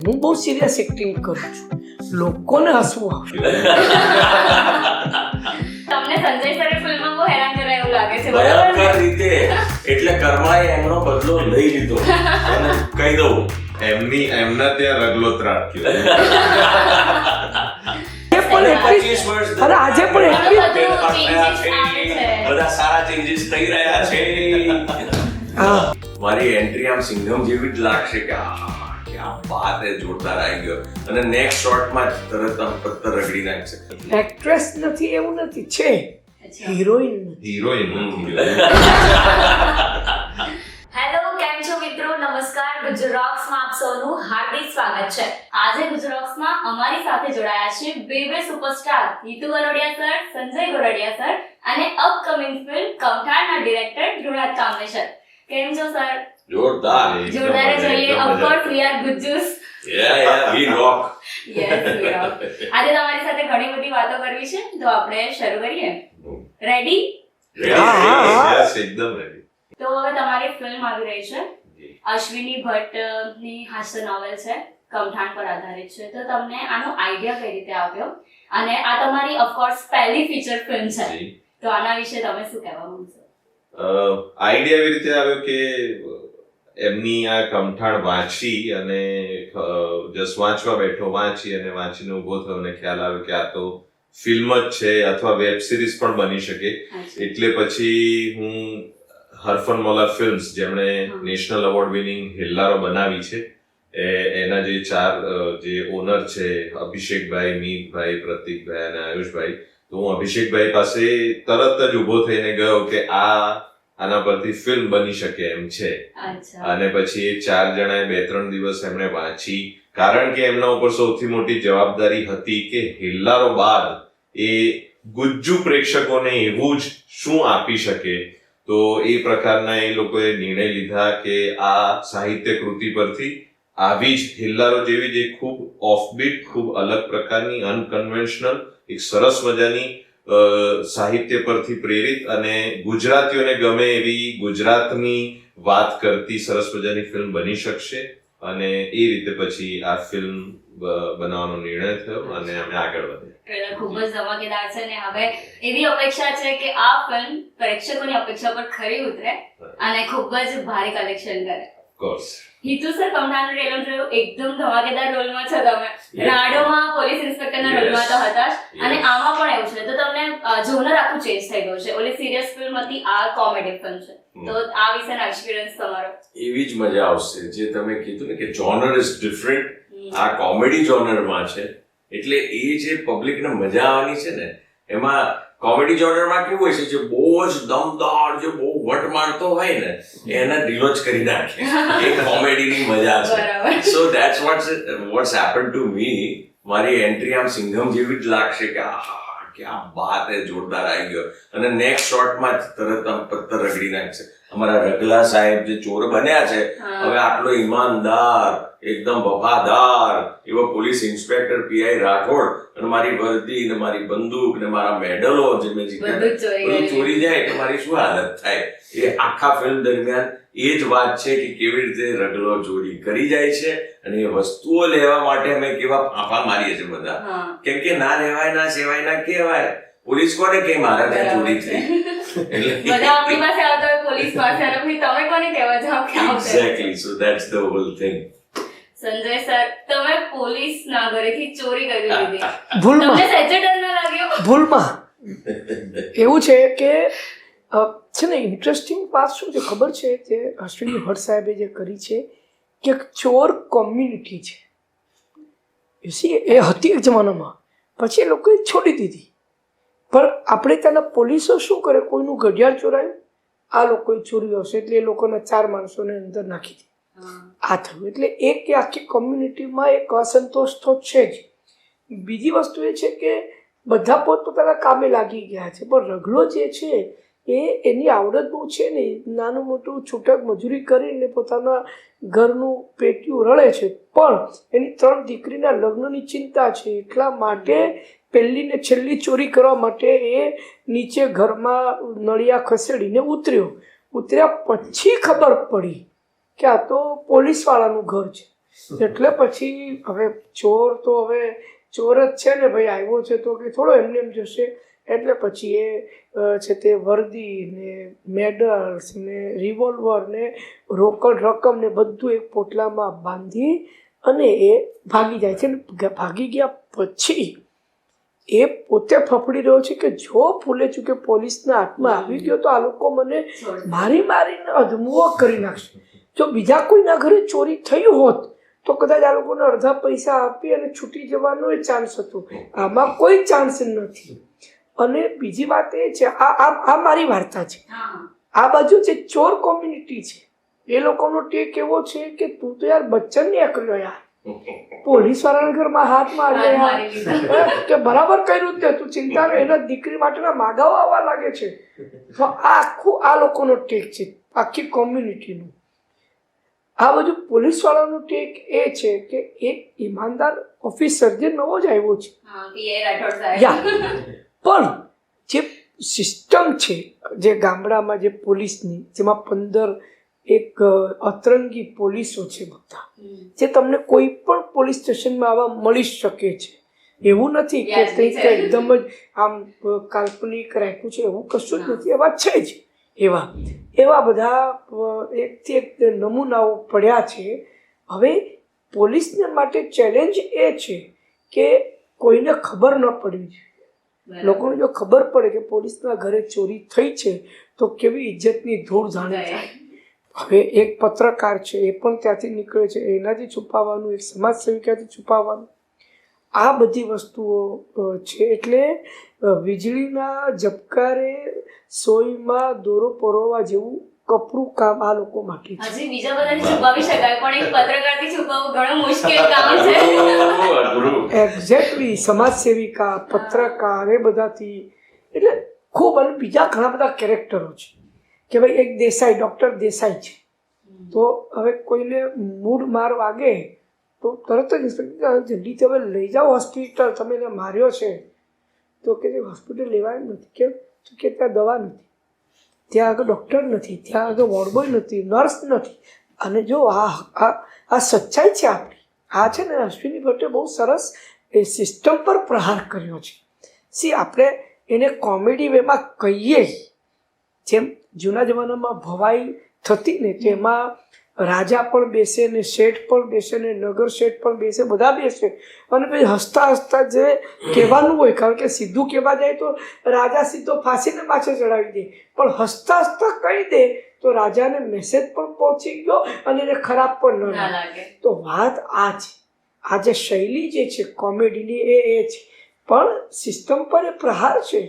હું બહુ serious acting કરું છું, લોકોને હસવું આવે. તમને સંજય સરે ફિલ્મમાં બહુ હેરાન કરે એવું લાગે છે, ભયંકર રીતે. એટલે કર્માએ એમનો બદલો લઈ લીધો. અને કહી દઉં, એમના ત્યાં રગલો ત્રાટક્યો. અને આજે પણ એટલી બધા સારા ચેન્જીસ થઈ રહ્યા છે. મારી એન્ટ્રી આમ સિંઘમ જેવી જ લાગશે કે ક્યાં બાત હે, જોરદાર આવી ગયો. અને નેક્સ્ટ શોટમાં તરત આમ પત્તર રગડી નાખશે. એક્ટ્રેસ નથી એવું નથી, છે હિરોઈન. હિરોઈન હેલો, કેમ છો મિત્રો? નમસ્કાર. ગુજરાતમાં આપ સૌનું હાર્દિક સ્વાગત છે. આજે ગુજરાતમાં અમારી સાથે જોડાયા છે બે superstar Neetu Garodia sir, Sanjay Garodia sir અને અપકમિંગ ફિલ્મ કમઠાણના ડિરેક્ટર ધ્રુણાત કામલે સર. કેમ છો સર? જોરદાર. જોરદાર જોઈએ. Of course we are Gujjus. We rock. Yes, we rock. આજે તમારી સાથે ઘણી બધી વાતો કરવી છે, તો આપણે શરૂ કરીએ. રેડી? યસ, એકદમ રેડી. તો હવે તમારી ફિલ્મ આવી રહી છે. અશ્વિની ભટ્ટની હાસ્ય નોવેલ છે, કમઠાણ પર આધારિત છે. તો તમને આનો આઈડિયા કઈ રીતે આવ્યો? અને આ તમારી ઓફકોર્સ પહેલી ફીચર ફિલ્મ છે, તો આના વિશે તમે શું કહેવા માંગશો? આઈડિયા એવી રીતે આવ્યો કે એમની આ કમઠાણ વાંચી અને જસ્ટ વાંચવા બેઠો, વાંચી અને વાંચીને ઉભો થયો અને ખ્યાલ આવ્યો કે આ તો ફિલ્મ જ છે અથવા વેબ સિરીઝ પણ બની શકે. એટલે પછી હું હરફન મોલા ફિલ્મ્સ, જેમણે નેશનલ એવોર્ડ વિનિંગ હિલ્લારો બનાવી છે, એના જે ચાર જે ઓનર છે, અભિષેકભાઈ, મીતભાઈ, પ્રતિકભાઈ અને આયુષભાઈ, તો હું અભિષેકભાઈ પાસે તરત જ ઉભો થઈને ગયો કે આના પરથી ફિલ્મ બની શકે એમ છે. અને પછી એ ચાર જણાએ 2-3 દિવસ એમણે વાંચી, કારણ કે એમના ઉપર સૌથી મોટી જવાબદારી હતી કે હિલ્લારો બાદ એ ગુજ્જુ પ્રેક્ષકોને એવું જ શું આપી શકે. તો એ પ્રકારના એ લોકોએ નિર્ણય લીધા કે આ સાહિત્ય કૃતિ પરથી આવી જ હિલ્લારો જેવી જ એક ખૂબ ઓફબીટ, ખૂબ અલગ પ્રકારની, અનકન્વેન્શનલ, એક સરસ મજાની સાહિત્ય પરથી પ્રેરિત અને ગુજરાતીઓને ગમે એવી ગુજરાતની વાત કરતી સરસ મજાની ફિલ્મ બની શકશે. અને એ રીતે પછી આ ફિલ્મ બનાવવાનો નિર્ણય થયો અને અમે આગળ વધ્યા. ટ્રેલર ખૂબ જ ધમાકેદાર છે ને હવે એવી અપેક્ષા છે કે આ ફિલ્મ પ્રેક્ષકોની અપેક્ષા પર ખરી ઉતરે અને ખૂબ જ ભારે કલેક્શન કરે. કોર્સ હિતુ સર, કમઠાણનું ટ્રેલર જોયું, એકદમ ધમાકેદાર રોલમાં છો તમે. રાડોમાં પોલીસ ઇન્સ્પેક્ટરના રોલમાં તો હતા જ, અને આમાં પણ એવું છે. તો તમને જોનર આખું ચેન્જ થઈ ગયું છે. ઓલી સિરિયસ ફિલ્મ હતી, આ કોમેડી ફિલ્મ છે. તો આ વિશેનો એક્સપિરિયન્સ તમારો? એવી જ મજા આવશે જે તમે કીધું ને કે જોનર ઇઝ ડિફરન્ટ. આ કોમેડી જોનરમાં છે, એટલે એ જે પબ્લિકને મજા આવવાની છે ને, એમાં કોમેડી જોનરમાં કેવું હોય છે, જે બહુ જ દમદાર, જે બહુ વટ મારતો હોય ને, એને ડિલોજ કરી નાખે. એ કોમેડીની મજા છે. So that's what's happen to me. મારી એન્ટ્રી આમ સિંઘમ જેવી જ લાગશે કે ક્યાં બાત હે, જોરદાર આવી ગયો. અને નેક્સ્ટ શોટમાં તરત આમ પત્તર રગડી નાખશે. અમારા રગલા સાહેબ જે ચોર બન્યા છે, હવે આટલો ઈમાનદાર, એકદમ વફાદાર એવો પોલીસ ઇન્સ્પેક્ટર પીઆઈ રાઠોડ, અને મારી વર્દી ને મારી બંદૂક ને મારા મેડલો જે મેં જીત્યા, બધું ચોરી જાય તો મારી શું હાલત થાય. એ આખા ફિલ્મ દરમિયાન એ જ વાત છે કે કેવી રીતે રગલો ચોરી કરી જાય છે, અને એ વસ્તુઓ લેવા માટે અમે કેવા ફાંફા મારીએ છીએ બધા. કેમ કે ના લેવાય, ના સેવાય, ના કહેવાય. પોલીસ કોને કે મારા ત્યાં ચોરી થઈ, એટલે બધા આપણી પાસે આવતા હોય, પોલીસ પાસે, અને પછી તમે કોને કહેવા જાવ કે exactly. So that's the hall thing. Sanjay sir, તમે પોલીસના ઘરેથી ચોરી કરી લીધી, ભૂલમાં. તમને સહેજે ડર ન લાગ્યો? ભૂલમાં એવું છે કે છે ને, ઇન્ટરેસ્ટિંગ વાત શું છે ખબર છે? જે અશ્વિની ભટ્ટ સાહેબે જે કરી છે કે ચોર કોમ્યુનિટી છે, એ હતી એક જમાનામાં, પછી એ લોકોએ છોડી દીધી. પણ આપણે ત્યાંના પોલીસો શું કરે, કોઈનું ઘડિયાળ ચોરાયું, આ લોકોએ ચોર્યું હશે એટલે એ લોકોના 4 માણસોને અંદર નાખી દીધી. આ થયું એટલે એક આખી કોમ્યુનિટીમાં એક અસંતોષ તો છે જ. બીજી વસ્તુ એ છે કે બધા પોતપોતાના કામે લાગી ગયા છે, પણ રગલો જે છે એની આવડત બહુ છે ને, નાનું મોટું છૂટક મજૂરી કરીને પોતાના ઘરનું પેટીયું રળે છે, પણ એની 3 દીકરીના લગ્નની ચિંતા છે. એટલા માટે પહેલી ને છેલ્લી ચોરી કરવા માટે એ નીચે ઘરમાં નળિયા ખસેડીને ઉતર્યા પછી ખબર પડી કે આ તો પોલીસવાળાનું ઘર છે. એટલે પછી હવે ચોર તો હવે ચોર જ છે ને ભાઈ, આવ્યો છે તો કે થોડો એમને એમ જશે. એટલે પછી એ છે તે વર્દી ને મેડલ્સ ને રિવોલ્વર ને રોકડ રકમ ને બધું એક પોટલામાં બાંધી અને એ ભાગી જાય છે. ને ભાગી ગયા પછી એ પોતે ફફડી રહ્યો છે કે જો ફૂલે ચૂકે પોલીસના હાથમાં આવી ગયો તો આ લોકો મને મારી મારીને અધમુઓ કરી નાખશે. જો બીજા કોઈના ઘરે ચોરી થયું હોત તો કદાચ આ લોકોને અડધા પૈસા આપી અને છૂટી જવાનો એ ચાન્સ હતો. આમાં કોઈ ચાન્સ નથી. અને બીજી વાત એ છે, આ મારી વાર્તા છે. આ બાજુ જે ચોર કોમ્યુનિટી છે એ લોકોનો ટેક એવો છે કે તું તો યાર બચ્ચન ને એકલ્યો યાર, પોલીસ વાળાના ઘરમાં હાથ માર્યો યાર, કે બરાબર કર્યું તે તું ચિંતા કરે, એના દીકરી માટેના માગાઓ આવવા લાગે છે. તો આ આખું આ લોકોનો ટેક છે, આખી કોમ્યુનિટીનું. આ બધું પોલીસ વાળાનો ટેક એ છે કે એક ઈમાનદાર ઓફિસર જે નવો જ આવ્યો છે, પણ જે સિસ્ટમ છે જે ગામડામાં જે પોલીસની, જેમાં 15 એક અતરંગી પોલીસો છે બધા, જે તમને કોઈ પણ પોલીસ સ્ટેશનમાં આવા મળી શકે છે. એવું નથી કે કંઈક એકદમ જ આમ કાલ્પનિક રાખ્યું છે, એવું કશું જ નથી. એવા છે જ, એવા બધા એકથી એક નમૂનાઓ પડ્યા છે. હવે પોલીસને માટે ચેલેન્જ એ છે કે કોઈને ખબર ન પડવી જોઈએ. લોકોને જો ખબર પડે કે પોલીસના ઘરે ચોરી થઈ છે તો કેવી ઇજ્જતની ધૂળ જાણે થાય. હવે એક પત્રકાર છે એ પણ ત્યાંથી નીકળે છે, એનાથી છુપાવવાનું, એક સમાજસેવિકાથી છુપાવવાનું, આ બધી વસ્તુઓ છે. એટલે વીજળીના ઝબકારે સોયમાં દોરો પરોવા જેવું કપરું કામ આ લોકો માટે છે. હજી બીજા બધાને છુપાવી શકાય પણ એક પત્રકારથી છુપાવવું ઘણું મુશ્કેલ કામ છે. એક્ઝેક્ટલી, સમાજસેવિકા, પત્રકાર, એ બધાથી એટલે ખૂબ. અને બીજા ઘણા બધા કેરેક્ટરો છે કે ભાઈ એક દેસાઈ, ડૉક્ટર દેસાઈ છે, તો હવે કોઈને મૂડ માર વાગે તો તરત જ ઇન્સ્પેક્ટર જલ્દીથી હવે લઈ જાઓ હોસ્પિટલ, તમે એને માર્યો છે. તો કે હોસ્પિટલ લેવાય નથી. કેમ? તો કે ત્યાં દવા નથી, ત્યાં આગળ ડૉક્ટર નથી, ત્યાં આગળ વોર્ડબોય નથી, નર્સ નથી. અને જો આ સચ્ચાઈ છે આપણી. આ છે ને અશ્વિની ભટ્ટે બહુ સરસ એ સિસ્ટમ પર પ્રહાર કર્યો છે. આપણે એને કોમેડી વેમાં કહીએ, જેમ જૂના જમાનામાં ભવાઈ થતી ને તેમાં રાજા પણ બેસે ને શેઠ પણ બેસે ને નગર શેઠ પણ બેસે, બધા બેસે અને પછી હસતા હસતા જે કહેવાનું હોય, કારણ કે સીધું કહેવા જાય તો રાજા સીધો ફાંસીને માથે ચડાવી દે, પણ હસતા હસતા કહી દે તો રાજાને મેસેજ પણ પહોંચી ગયો અને એને ખરાબ પણ ન લાગે. તો વાત આ છે, આ જે શૈલી જે છે કોમેડીની એ છે. પણ સિસ્ટમ પર એ પ્રહાર છે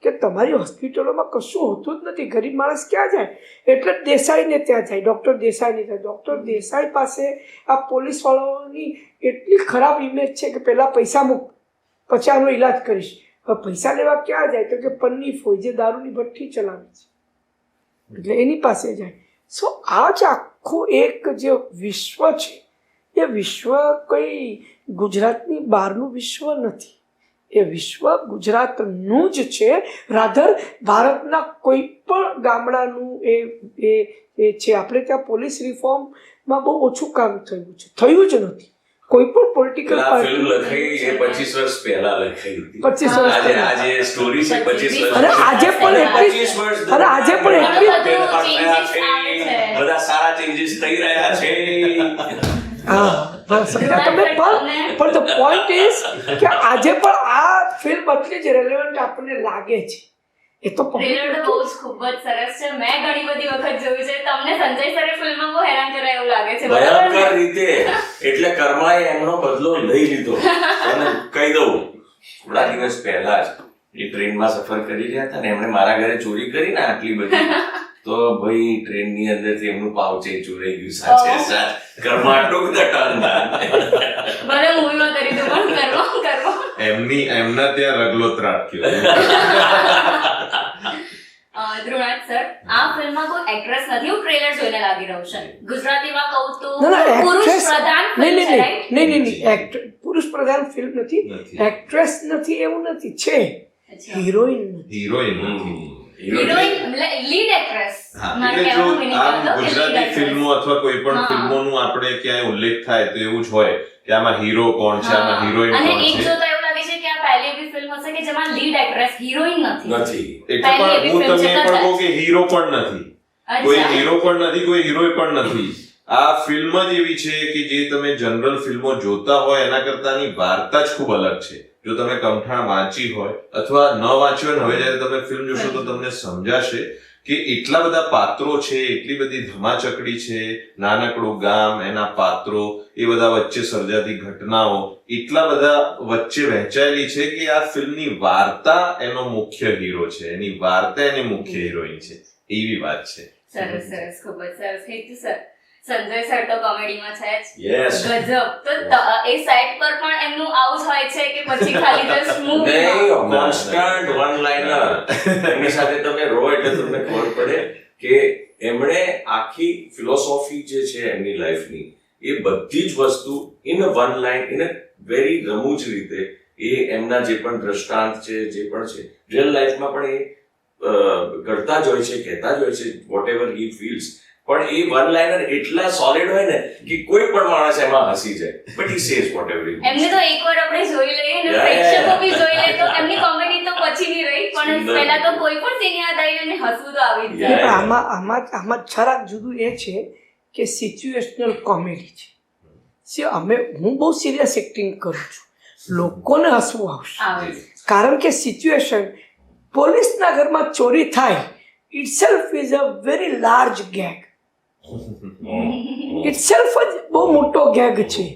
કે તમારી હોસ્પિટલોમાં કશું હોતું જ નથી. ગરીબ માણસ ક્યાં જાય? એટલે દેસાઈને ત્યાં જાય, ડૉક્ટર દેસાઈને ત્યાં. ડૉક્ટર દેસાઈ પાસે આ પોલીસવાળાઓની એટલી ખરાબ ઇમેજ છે કે પહેલાં પૈસા મૂક, પછી આનો ઈલાજ કરીશ. હવે પૈસા લેવા ક્યાં જાય? તો કે પન્નીફ હોય જે દારૂની ભઠ્ઠી ચલાવે છે, એટલે એની પાસે જાય. સો આ જ આખું એક જે વિશ્વ છે, એ વિશ્વ કંઈ ગુજરાતની બહારનું વિશ્વ નથી. એ વિશ્વ ગુજરાતનું જ છે. રાધર ભારતના કોઈ પણ ગામડાનું એ છે. આપણે ત્યાં પોલીસ રિફોર્મમાં બહુ ઓછું કામ થયું જ નથી. કોઈ પણ પોલિટિકલ ફિલ્મ લખાઈ એ 25 વર્ષ પહેલા લખાઈ હતી. 25 વર્ષ આજે સ્ટોરી છે 25 વર્ષ, અને આજે પણ એટલી, અને આજે પણ એટલી બધા સારા ચેન્જીસ થઈ રહ્યા છે. તમે પણ ધ પોઈન્ટ ઇઝ કે આજે પણ આ ફિલ્મ એટલી જ રેલેવન્ટ આપણને લાગે છે. એ તો ટ્રેલર તો બહુ જ ખૂબ જ સરસ છે. મેં ઘણી બધી વખત જોયું છે. તમને સંજય સરે ફિલ્મમાં બહુ હેરાન કરાય એવું લાગે છે, ભયંકર રીતે. એટલે કર્માએ એમનો બદલો લઈ લીધો. અને કહી દઉં, થોડા દિવસ પહેલા જ એ ટ્રેનમાં સફર કરી રહ્યા હતા ને એમણે મારા ઘરે ચોરી કરી ને આટલી બધી, તો ભાઈ ટ્રેનની અંદરથી એમનું પાઉચે ચોરાઈ ગયું. સાચે સાચ કર્મા ટુક ધ ટર્ન. મને મૂવીમાં કરી દો પણ કર્મા એમના ત્યાં રગલો ત્રાટક્યો. ધ્રુણાથ સર, આ ફિલ્મમાં કોઈ એક્ટ્રેસ નથી, હું ટ્રેલર જોઈને લાગી રહ્યું છે. ગુજરાતીમાં કહું તો પુરુષ પ્રધાન ફિલ્મ છે, રાઈટ? નહીં, પુરુષ પ્રધાન ફિલ્મ નથી. એક્ટ્રેસ નથી એવું નથી, છે હિરોઈન. હિરોઈન લીડ એક્ટ્રેસ હા, મારો એટલે જો કહેવાનો meaning આમ હતો કે lead ગુજરાતી actress. ફિલ્મો અથવા કોઈ પણ હા. ફિલ્મોનું આપણે ક્યાંય ઉલ્લેખ થાય તો એવું જ હોય કે આમાં હીરો કોણ છે, આમાં હિરોઈન અને કોણ એક છે. જોતા એવું લાગે છે કે આ પહેલી એવી ફિલ્મ હશે કે જેમાં લીડ એક્ટ્રેસ હિરોઈન નથી. નથી. એટલે પહેલી પણ એવી હું film છે તમને પણ કદાચ. કહું કે હીરો પણ નથી, કોઈ અચ્છા. હીરો પણ નથી, કોઈ હિરોઈન પણ નથી. આ ફિલ્મ જ એવી છે કે જે તમે જનરલ ફિલ્મો જોતા હોય એના કરતાની વાર્તા જ ખૂબ અલગ છે. જો તમે કમઠાણ વાંચી હોય અથવા ન વાંચી હોય ને, હવે જ્યારે તમે ફિલ્મ જોશો તો તમને સમજાશે કે એટલા બધા પાત્રો છે, એટલી બધી ધમાચકડી છે, નાનકડું ગામ, એના પાત્રો, એ બધા વચ્ચે સર્જાતી ઘટનાઓ એટલા બધા વચ્ચે વહેંચાયેલી છે કે આ ફિલ્મની વાર્તા એનો મુખ્ય હીરો છે, એની વાર્તા એની મુખ્ય હિરોઈન છે, એવી વાત છે. સરસ સરસ, ખૂબ જ સરસ. હેતુ સર, સંજય સર તો કોમેડીમાં છે જ યસ. ગજબ. તો એ સાઇડ પર પણ એમનું આવું જ હોય છે કે પછી ખાલી જસ્ટ મૂવી નહીં, કોન્સ્ટન્ટ વન લાઇનર. એની સાથે તમે રહો એટલે તમને ખબર પડે કે એમણે આખી ફિલોસોફી જે છે એમની લાઈફની, એ બધી જ વસ્તુ in one line, in very રમૂજ રીતે એ એમના જે પણ દ્રષ્ટાંત છે, જે પણ છે રિયલ લાઈફમાં પણ એ કરતા જ હોય છે, કહેતા જ હોય છે વોટ એવર હી ફીલ્સ. પણ એ વન લાઇનર એટલા સોલિડ હોય ને કે કોઈ પણ માણસ એમાં હસી જાય, but he says whatever he એમને તો એકવાર આપણે જોઈ લઈએ ને Yeah, પ્રેક્ષકો yeah. બી જોઈ લે તો એમની કોમેડી તો પછી ની રહી, પણ સુંદર. પહેલા તો કોઈ પણ સીન યાદ આવીને હસવું તો આવી જ Yeah. જાય. પણ આમાં જરાક જુદું એ છે કે સિચ્યુએશનલ કોમેડી છે. હું બહુ સિરિયસ એક્ટિંગ કરું છું, લોકોને હસવું આવશે, આવે છે. કારણ કે સિચ્યુએશન, પોલીસના ઘરમાં ચોરી થાય itself is a very large gag, itself જ બહુ મોટો ગેગ છે.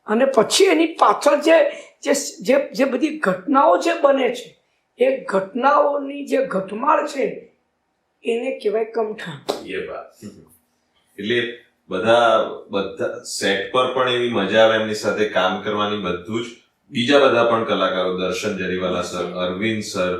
અને પછી એની પાછળ જે બધી ઘટનાઓ જે બને છે, એ ઘટનાઓની જે ઘટમાળ છે એને કહેવાય કમઠાણ. એ વાત. એટલે બધા સેટ પર પણ એવી મજા આવે એમની સાથે કામ કરવાની, બધું જ. બીજા બધા પણ કલાકારો, Darshan Jariwala sir, Arvind sir,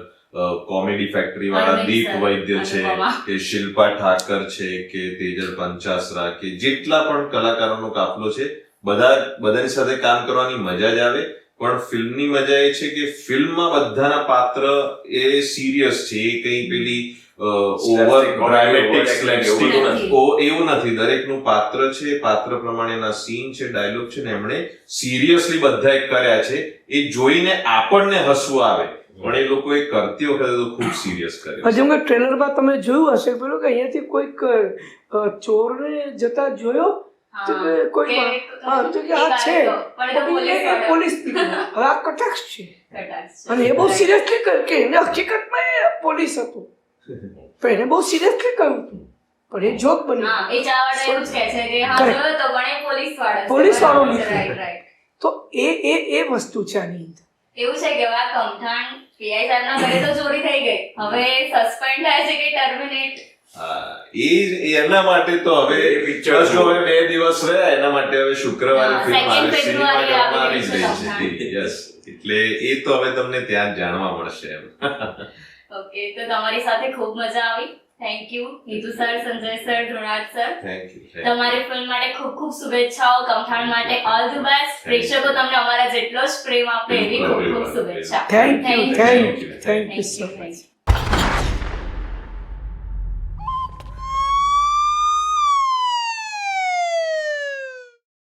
comedy factory વાળા અરવિંદ દીપ સર, વૈદ્ય છે, અનુપમા. કે શિલ્પા ઠાકર છે, કે તેજલ પંચાસરા, કે જેટલા પણ કલાકારોનો કાફલો છે, બધાની સાથે કામ કરવાની મજા જ આવે. પણ ફિલ્મની મજા એ છે કે ફિલ્મમાં બધાના પાત્ર એ સિરિયસ છે, એ કઈ પેલી ઓવર ડ્રામેટિક સ્લેપસ્ટિક એવું નથી. દરેકનું પાત્ર છે, પાત્ર પ્રમાણેના સીન છે, ડાયલોગ છે ને એમણે સિરિયસલી બધા કર્યા છે. એ જોઈને આપણને હસવું આવે, પણ એ લોકો એ કરતી વખતે તો ખૂબ સિરિયસ કરે. જેમ કે ટ્રેલરમાં તમે જોયું હશે પેલું કે અહીંયાથી કોઈક ચોરને જતા જોયો તો કે કોઈ હા તો કે આ છે એ પોલીસ નીકળ્યો. હવે આ કટાક્ષ છે અને એ બહુ સિરિયસલી કહ્યું કે એને હકીકતમાં એ પોલીસ હતું, પણ એને બહુ સિરિયસલી કહ્યું હતું, પણ એ જોક બની. હા, એ ચાવાળા એવું જ કહે છે કે હા Correct. જોયો તો પણ એ પોલીસવાળો છે. પોલીસવાળો બરાબર છે, નથી. right, right. તો એ વસ્તુ છે આની અંદર. એવું છે કે હવે આ કમઠાણ પીઆઈ સાહેબના ઘરે તો ચોરી થઈ ગઈ, હવે સસ્પેન્ડ થાય છે કે ટર્મિનેટ. એ એના માટે તો હવે એ picture બસ જો હવે 2 દિવસ રહ્યા, એના માટે હવે શુક્રવારે હા, ફિલ્મ 2nd આવે, ફેબ્રુઆરી સિનેમાઘરમાં આવી આવી જ રહી છે. રહી છે. યસ, એટલે એ તો હવે તમને ત્યાં જ જાણવા મળશે એમ. ઓકે, તો તમારી સાથે ખૂબ મજા આવી. Thank you Neetu sir, Sanjay sir, Dhrunaj sir. Thank you. તમારી ફિલ્મ માટે ખૂબ ખૂબ શુભેચ્છાઓ. કમઠાણ માટે ઓલ ધ બેસ્ટ. પ્રેક્ષકો તમને અમારા જેટલો જ પ્રેમ આપે એવી ખૂબ ખૂબ શુભેચ્છા. Thank you, Thank you. Thank you, thank you Thank so you. Much.